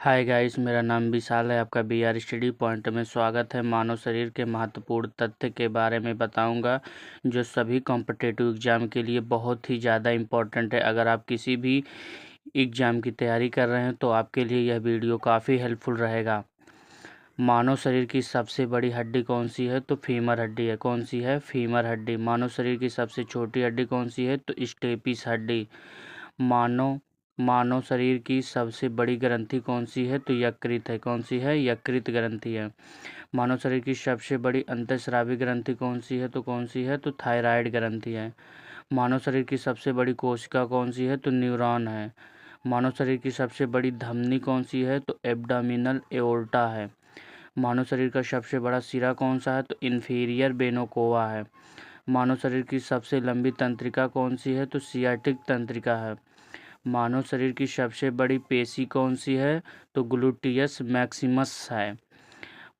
Hi guys, मेरा नाम विशाल है। आपका बीआर स्टडी पॉइंट में स्वागत है। मानव शरीर के महत्वपूर्ण तथ्य के बारे में बताऊंगा जो सभी कॉम्पिटिटिव एग्जाम के लिए बहुत ही ज़्यादा इम्पोर्टेंट है। अगर आप किसी भी एग्ज़ाम की तैयारी कर रहे हैं तो आपके लिए यह वीडियो काफ़ी हेल्पफुल रहेगा। मानव शरीर की सबसे बड़ी हड्डी कौन सी है? तो फीमर हड्डी है। कौन सी है? फीमर हड्डी। मानव शरीर की सबसे छोटी हड्डी कौन सी है? तो स्टेपिस हड्डी। मानव मानव शरीर की सबसे बड़ी ग्रंथि कौन सी है? तो यकृत है। कौन सी है? यकृत ग्रंथि है। मानव शरीर की सबसे बड़ी अंतःस्रावी ग्रंथि कौन सी है? तो कौन सी है? तो थायराइड ग्रंथि है। मानव शरीर की सबसे बड़ी कोशिका कौन सी है? तो न्यूरॉन है। मानव शरीर की सबसे बड़ी धमनी कौन सी है? तो एब्डोमिनल एओर्टा है। मानव शरीर का सबसे बड़ा सिरा कौन सा है? तो इन्फीरियर वेना कावा है। मानव शरीर की सबसे लंबी तंत्रिका कौन सी है? तो सियाटिक तंत्रिका है। मानव शरीर की सबसे बड़ी पेशी कौन सी है? तो ग्लूटियस मैक्सिमस है।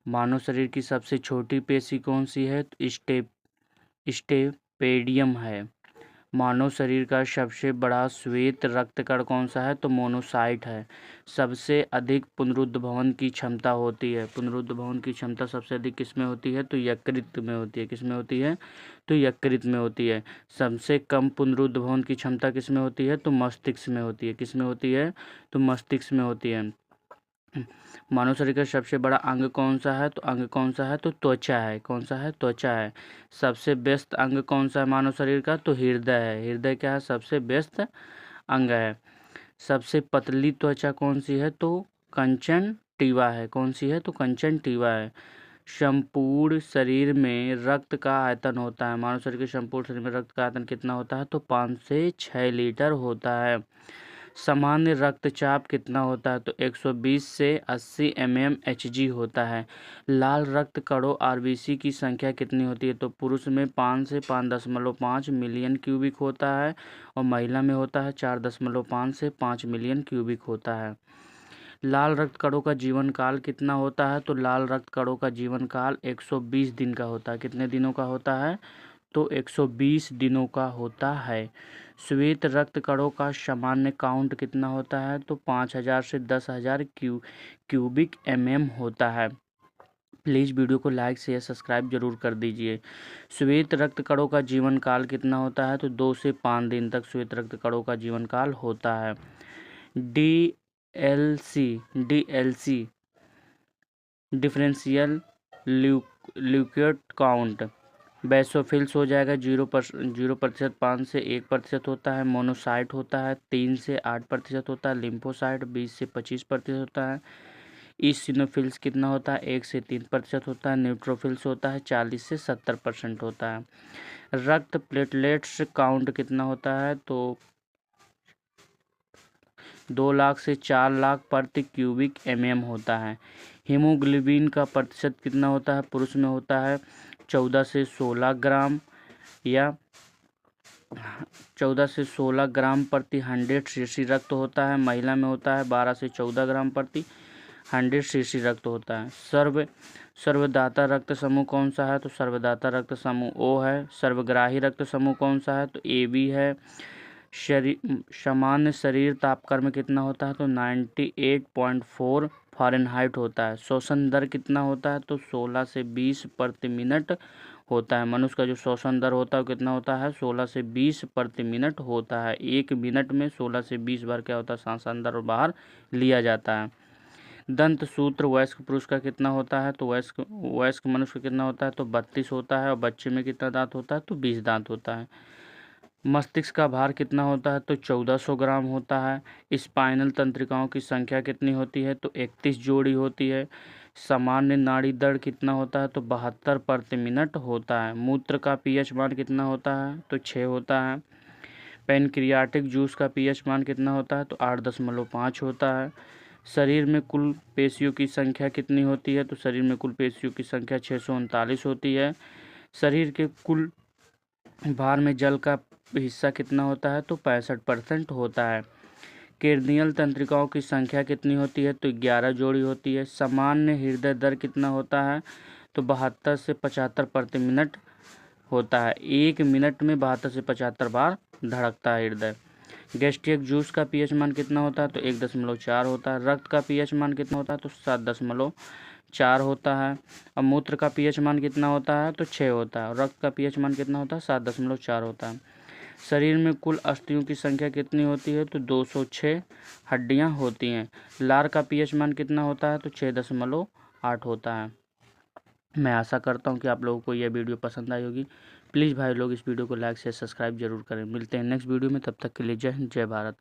मानव शरीर की सबसे छोटी पेशी कौन सी है? तो स्टेपेडियम है। मानव शरीर का सबसे बड़ा श्वेत रक्त कण कौन सा है? तो मोनोसाइट है। सबसे अधिक पुनरुद्भवन की क्षमता होती है। पुनरुद्भवन की क्षमता सबसे अधिक किसमें होती है? तो यकृत में होती है। किसमें होती है? तो यकृत में होती है। सबसे कम पुनरुद्भवन की क्षमता किसमें होती है? तो मस्तिष्क में होती है। किसमें होती है? तो मस्तिष्क में होती है। मानव शरीर का सबसे बड़ा अंग कौन सा है? तो अंग कौन सा है? तो त्वचा है। कौन सा है? त्वचा है। सबसे व्यस्त अंग कौन सा है मानव शरीर का? तो हृदय है। हृदय क्या है? सबसे व्यस्त अंग है। सबसे पतली त्वचा कौन सी है? तो कंजंक्टिवा है। कौन सी है? तो कंजंक्टिवा है। संपूर्ण शरीर में रक्त का आयतन होता है। मानव शरीर के संपूर्ण शरीर में रक्त का आयतन कितना होता है? तो 5 से 6 लीटर होता है। सामान्य रक्तचाप कितना होता है? तो 120 से 80 mmHg होता है। लाल रक्त कणों आरबीसी की संख्या कितनी होती है? तो पुरुष में 5 से 5.5 मिलियन क्यूबिक होता है और महिला में होता है 4.5 से 5 मिलियन क्यूबिक होता है। लाल रक्त कणों का जीवन काल कितना होता है? तो लाल रक्त कणों का जीवन काल 120 दिन का होता है। कितने दिनों का होता है? तो 120 दिनों का होता है। श्वेत रक्त कणों का सामान्य काउंट कितना होता है? तो 5000 से 10,000 क्यूबिक होता है। प्लीज़ वीडियो को लाइक शेयर सब्सक्राइब जरूर कर दीजिए। श्वेत रक्त कणों का जीवन काल कितना होता है? तो 2 से 5 दिन तक श्वेत रक्त कणों का जीवन काल होता है। डीएलसी डिफरेंशियल ल्यूकेट काउंट बेसोफिल्स हो जाएगा 0%, 5 से 1% होता है। मोनोसाइट होता है 3 से 8% होता है। लिम्फोसाइट 20 से 25% होता है। ईसिनोफिल्स कितना होता है? 1 से 3% होता है। न्यूट्रोफिल्स होता है 40 से 70% होता है। रक्त प्लेटलेट्स काउंट कितना होता है? तो 2 लाख से 4 लाख प्रति क्यूबिक होता है। हीमोग्लोबिन का प्रतिशत कितना होता है? पुरुष में होता है 14 से 16 ग्राम या 14 से 16 ग्राम प्रति 100 सीसी रक्त होता है। महिला में होता है 12 से 14 ग्राम प्रति 100 सीसी रक्त होता है। सर्वदाता रक्त समूह कौन सा है? तो सर्वदाता रक्त समूह ओ है। सर्वग्राही रक्त समूह कौन सा है? तो ए बी है। सामान्य शरीर तापक्रम कितना होता है? तो 98.4 फ़ारेनहाइट होता है। श्वसन दर कितना होता है? तो 16 से 20 प्रति मिनट होता है। मनुष्य का जो श्वसन दर होता है वो कितना होता है? 16 से 20 प्रति मिनट होता है। 1 मिनट में 16 से 20 बार क्या होता है? सांस अंदर और बाहर लिया जाता है। दंत सूत्र वयस्क पुरुष का कितना होता है? तो वयस्क मनुष्य का कितना होता है? तो 32 होता है। और बच्चे में कितना दांत होता है? तो 20 दांत होता है। मस्तिष्क का भार कितना होता है? तो 1400 ग्राम होता है। स्पाइनल तंत्रिकाओं की संख्या कितनी होती है? तो 31 जोड़ी होती है। सामान्य नाड़ी दर कितना होता है? तो 72 प्रति मिनट होता है। मूत्र का पीएच मान कितना होता है? तो 6 होता है। पैनक्रियाटिक जूस का पीएच मान कितना होता है? तो 8.5 होता है। शरीर में कुल पेशियों की संख्या कितनी होती है? तो शरीर में कुल पेशियों की संख्या 639 होती है। शरीर के कुल भार में जल का हिस्सा कितना होता है? तो 65% होता है। केर्नियल तंत्रिकाओं की संख्या कितनी होती है? तो 11 जोड़ी होती है। सामान्य हृदय दर कितना होता है? तो 72 से 75 प्रति मिनट होता है। 1 मिनट में 72 से 75 बार धड़कता है हृदय। गैस्ट्रिक जूस का पीएच मान कितना होता है? तो 1.4 होता है। रक्त का पीएच मान कितना होता है? तो 7.4 होता है। अब मूत्र का पीएच मान कितना होता है? तो 6 होता है। और रक्त का पीएच मान कितना होता है? 7.4 होता है। शरीर में कुल अस्थियों की संख्या कितनी होती है? तो 206 हड्डियां होती हैं। लार का पीएच मान कितना होता है? तो 6.8 होता है। मैं आशा करता हूँ कि आप लोगों को यह वीडियो पसंद आई होगी। प्लीज़ भाई लोग इस वीडियो को लाइक से सब्सक्राइब जरूर करें। मिलते हैं नेक्स्ट वीडियो में, तब तक के लिए जय हिंद, जय भारत।